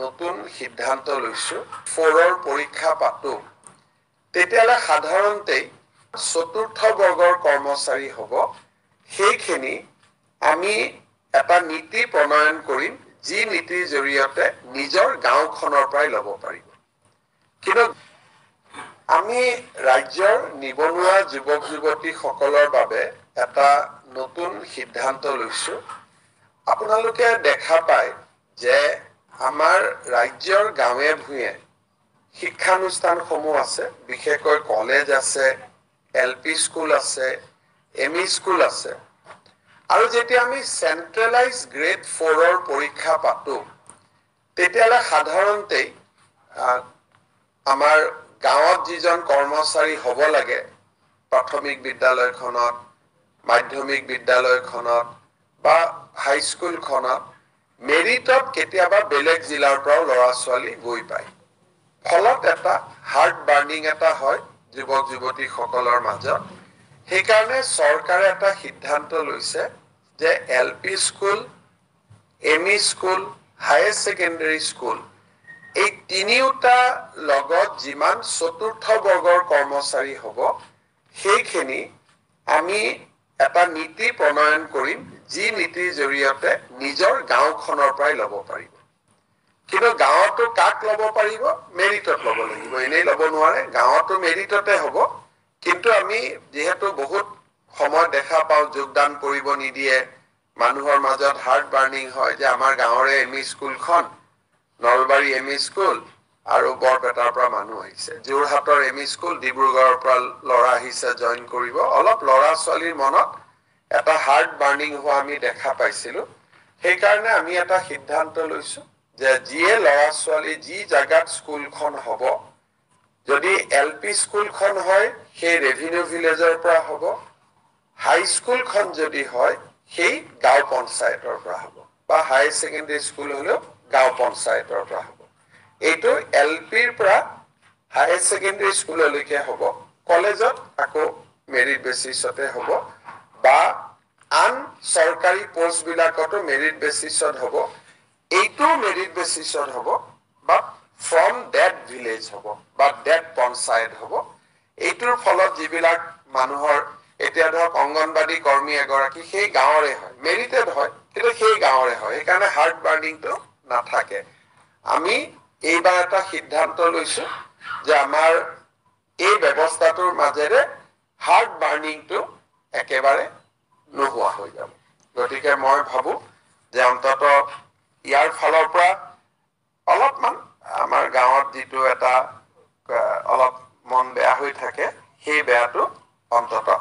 নতুন সিদ্ধান্ত লৈছো 4ৰ পৰীক্ষা পাতো তেতিয়ালে সাধাৰণতে চতুৰ্থ বৰ্গৰ কৰ্মচাৰী হ'ব সেইখিনি আমি এটা নীতি প্ৰণয়ন কৰিম যি নীতিৰ জৰিয়তে নিজৰ গাঁওখনৰ পৰাই ল'ব পাৰিব কিন্তু আমি ৰাজ্যৰ নিবনুৱা যুৱক যুৱতীসকলৰ বাবে এটা নতুন সিদ্ধান্ত লৈছো আপোনালোকে দেখা পায় যে আমাৰ ৰাজ্যৰ গাঁৱে ভূঞে শিক্ষানুষ্ঠানসমূহ আছে বিশেষকৈ কলেজ আছে এলপি স্কুল আছে এমই স্কুল আছে আৰু যেতিয়া আমি সেন্ট্ৰেলাইজ গ্ৰেড 4ৰ পৰীক্ষা পাতো তেতিয়ালে সাধাৰণতে আমাৰ গাঁৱত যিজন কৰ্মচাৰী হ'ব লাগে প্ৰাথমিক বিদ্যালয়খনত মাধ্যমিক বিদ্যালয়খনত বা হাই স্কুলখনত মেৰিটত কেতিয়াবা বেলেগ জিলাৰ পৰা ল'ৰা ছোৱালী গৈ পায় ফলত এটা হাৰ্ট বাৰ্নিং এটা হয় যুৱক যুৱতীসকলৰ মাজত সেইকাৰণে চৰকাৰে এটা সিদ্ধান্ত লৈছে যে LP school ME school higher secondary school এই তিনিওটা লগত যিমান চতুৰ্থ বৰ্গৰ কৰ্মচাৰী হ'ব সেইখিনি আমি এটা নীতি প্ৰণয়ন কৰিম যি নীতিৰ জৰিয়তে নিজৰ গাঁওখনৰ পৰাই ল'ব পাৰিব কিন্তু গাঁৱতো কাক ল'ব পাৰিব মেৰিটত ল'ব লাগিব এনেই ল'ব নোৱাৰে গাঁৱতো মেৰিটতে হ'ব কিন্তু আমি যেহেতু বহুত সময় দেখা পাওঁ যোগদান কৰিব নিদিয়ে মানুহৰ মাজত হাৰ্ট বাৰ্নিং হয় যে আমাৰ গাঁৱৰে এমই স্কুলখন নলবাৰী এমই স্কুল আৰু বৰপেটাৰ পৰা মানুহ আহিছে যোৰহাটৰ এমই স্কুল ডিব্ৰুগড়ৰ পৰা ল'ৰা আহিছে জয়েন কৰিব অলপ ল'ৰা ছোৱালীৰ মনত এটা হাৰ্ট বাৰ্নিং হোৱা আমি দেখা পাইছিলো সেইকাৰণে আমি এটা সিদ্ধান্ত লৈছো যে যিয়ে ল'ৰা ছোৱালী যি জাগাত স্কুলখন হ'ব যদি এলপি স্কুলখন হয় সেই ৰেভিনিউ ভিলেজৰ পৰা হ'ব হাই স্কুলখন যদি হয় সেই গাঁও পঞ্চায়তৰ পৰা হ'ব বা হায়াৰ সেকেন্ডাৰী স্কুল হলেও গাঁও পঞ্চায়তৰ পৰা হ'ব এইটো এলপিৰ পৰা হায়াৰ সেকেন্ডাৰী স্কুললৈকে হ'ব কলেজত আকৌ মেৰিট বেচিছতে হ'ব বা আন চৰকাৰী পোষ্ট বিলাকতো মেৰিট বেচিছত হ'ব এইটো মেৰিট বেচিছত হ'ব বা ফ্ৰম ডেট ভিলেজ হ'ব বা ডেট পঞ্চায়ত হ'ব এইটোৰ ফলত যিবিলাক মানুহৰ এতিয়া ধৰক অংগনবাদী কৰ্মী এগৰাকী সেই গাঁৱৰে হয় মেৰিটেড হয় কিন্তু সেই গাঁৱৰে হয় সেইকাৰণে হাৰ্ট বাৰ্নিংটো নাথাকে আমি এইবাৰ এটা সিদ্ধান্ত লৈছো যে আমাৰ এই ব্যৱস্থাটোৰ মাজেৰে হাৰ্ট বাৰ্নিংটো একেবাৰে নোহোৱা হৈ যাব গতিকে মই ভাবো যে অন্তত ইয়াৰ ফালৰ পৰা অলপমান আমাৰ গাঁৱত যিটো এটা অলপ মন বেয়া হৈ থাকে সেই বেয়াটো অন্তত